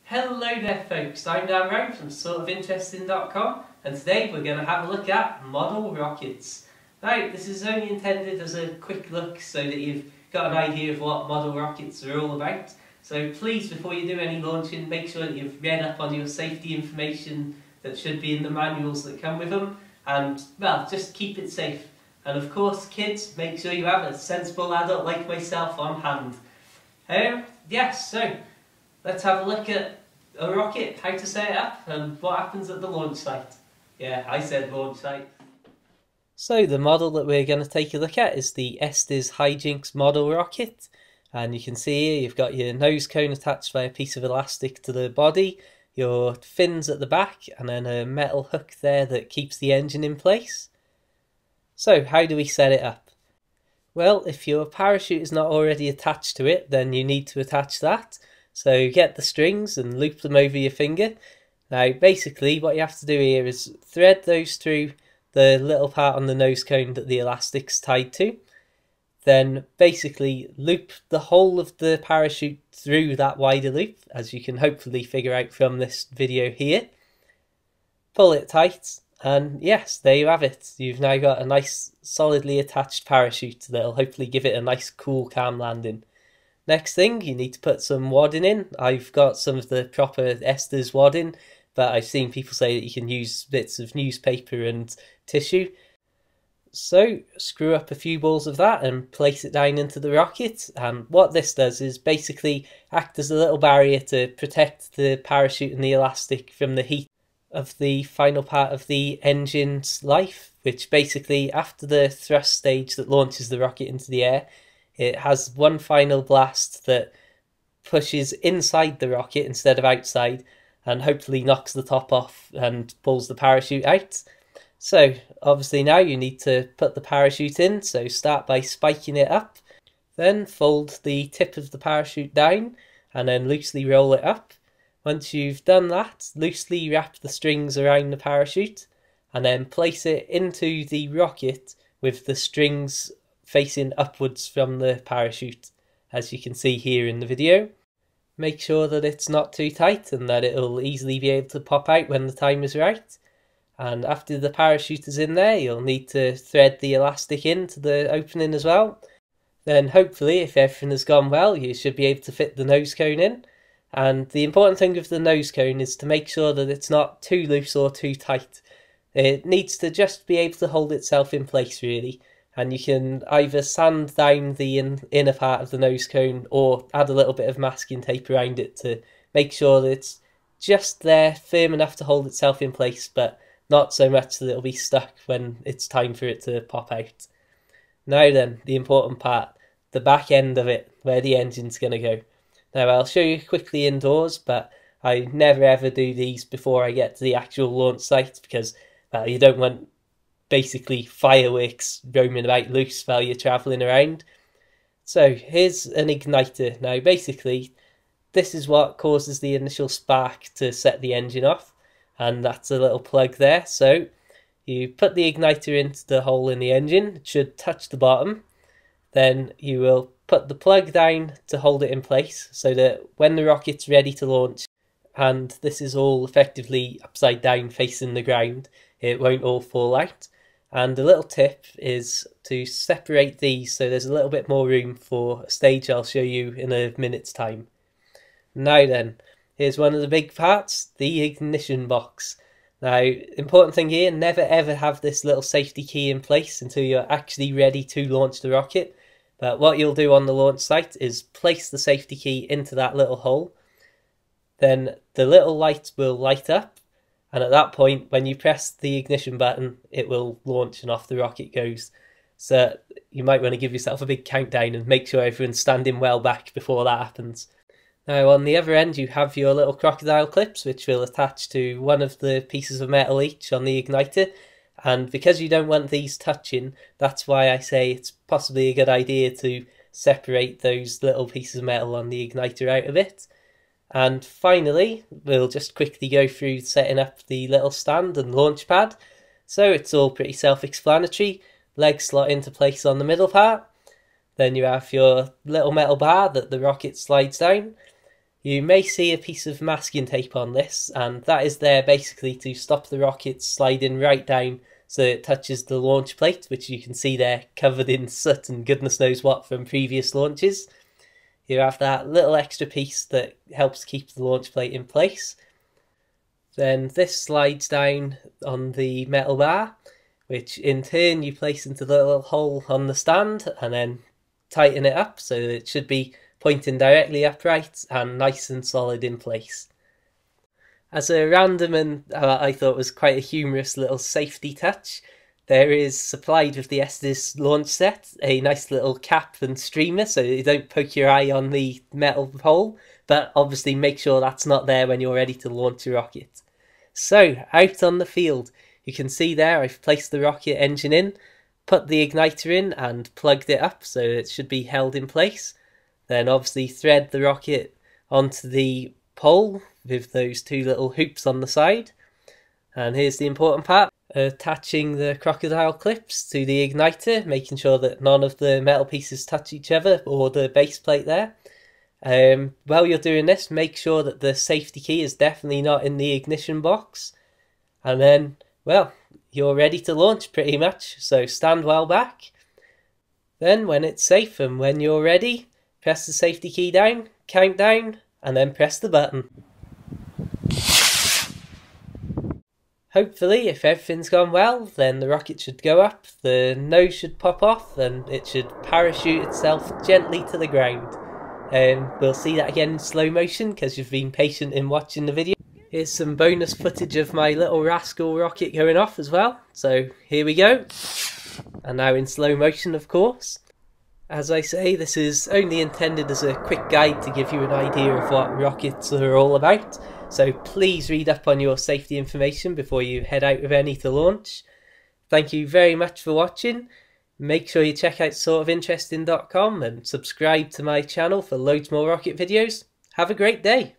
Hello there folks, I'm Dan Rowe from sortofinteresting.com and today we're going to have a look at model rockets. Now this is only intended as a quick look so that you've got an idea of what model rockets are all about. So please, before you do any launching, make sure that you've read up on your safety information that should be in the manuals that come with them, and well, just keep it safe. And of course kids, make sure you have a sensible adult like myself on hand. Yes, so let's have a look at a rocket, how to set it up, and what happens at the launch site. Yeah, I said launch site. So the model that we're going to take a look at is the Estes Hijinks model rocket. And you can see here you've got your nose cone attached by a piece of elastic to the body, your fins at the back, and then a metal hook there that keeps the engine in place. So how do we set it up? Well, if your parachute is not already attached to it, then you need to attach that. So get the strings and loop them over your finger. Now basically what you have to do here is thread those through the little part on the nose cone that the elastic's tied to. Then basically loop the whole of the parachute through that wider loop, as you can hopefully figure out from this video here. Pull it tight, and yes, there you have it. You've now got a nice solidly attached parachute that'll hopefully give it a nice cool calm landing. Next thing, you need to put some wadding in. I've got some of the proper Estes wadding, but I've seen people say that you can use bits of newspaper and tissue. So screw up a few balls of that and place it down into the rocket, and what this does is basically act as a little barrier to protect the parachute and the elastic from the heat of the final part of the engine's life, which basically after the thrust stage that launches the rocket into the air, it has one final blast that pushes inside the rocket instead of outside and hopefully knocks the top off and pulls the parachute out. So obviously now you need to put the parachute in, so start by spiking it up, then fold the tip of the parachute down and then loosely roll it up. Once you've done that, loosely wrap the strings around the parachute and then place it into the rocket with the strings facing upwards from the parachute, as you can see here in the video. Make sure that it's not too tight and that it'll easily be able to pop out when the time is right. And after the parachute is in there, you'll need to thread the elastic into the opening as well. Then hopefully, if everything has gone well, you should be able to fit the nose cone in. And the important thing with the nose cone is to make sure that it's not too loose or too tight. It needs to just be able to hold itself in place really. And you can either sand down the inner part of the nose cone or add a little bit of masking tape around it to make sure that it's just there, firm enough to hold itself in place, but not so much that it'll be stuck when it's time for it to pop out. Now then, the important part, the back end of it, where the engine's going to go. Now I'll show you quickly indoors, but I never ever do these before I get to the actual launch site because, well, you don't want basically fireworks roaming about loose while you're travelling around. So here's an igniter. Now basically this is what causes the initial spark to set the engine off, and that's a little plug there. So you put the igniter into the hole in the engine, it should touch the bottom, then you will put the plug down to hold it in place so that when the rocket's ready to launch, and this is all effectively upside down facing the ground, it won't all fall out. And the little tip is to separate these so there's a little bit more room for a stage I'll show you in a minute's time. Now then, here's one of the big parts, the ignition box. Now, important thing here, never ever have this little safety key in place until you're actually ready to launch the rocket. But what you'll do on the launch site is place the safety key into that little hole. Then the little light will light up. And at that point, when you press the ignition button, it will launch and off the rocket goes. So you might want to give yourself a big countdown and make sure everyone's standing well back before that happens. Now on the other end, you have your little crocodile clips, which will attach to one of the pieces of metal each on the igniter. And because you don't want these touching, that's why I say it's possibly a good idea to separate those little pieces of metal on the igniter out of it. And finally, we'll just quickly go through setting up the little stand and launch pad. So it's all pretty self-explanatory. Legs slot into place on the middle part. Then you have your little metal bar that the rocket slides down. You may see a piece of masking tape on this, and that is there basically to stop the rocket sliding right down so it touches the launch plate, which you can see there covered in soot and goodness knows what from previous launches. You have that little extra piece that helps keep the launch plate in place. Then this slides down on the metal bar, which in turn you place into the little hole on the stand and then tighten it up so that it should be pointing directly upright and nice and solid in place. As a random and I thought was quite a humorous little safety touch, there is supplied with the Estes launch set a nice little cap and streamer so you don't poke your eye on the metal hole, but obviously make sure that's not there when you're ready to launch your rocket. So, out on the field, you can see there I've placed the rocket engine in, put the igniter in and plugged it up so it should be held in place. Then obviously thread the rocket onto the pole with those two little hoops on the side. And here's the important part, attaching the crocodile clips to the igniter, making sure that none of the metal pieces touch each other or the base plate there. While you're doing this, make sure that the safety key is definitely not in the ignition box. And then, well, you're ready to launch pretty much, so stand well back. Then when it's safe and when you're ready, press the safety key down, count down, and then press the button. Hopefully, if everything's gone well, then the rocket should go up, the nose should pop off, and it should parachute itself gently to the ground. We'll see that again in slow motion because you've been patient in watching the video. Here's some bonus footage of my little rascal rocket going off as well. So here we go. And now in slow motion, of course. As I say, this is only intended as a quick guide to give you an idea of what rockets are all about, so please read up on your safety information before you head out with any to launch. Thank you very much for watching. Make sure you check out sortofinteresting.com and subscribe to my channel for loads more rocket videos. Have a great day!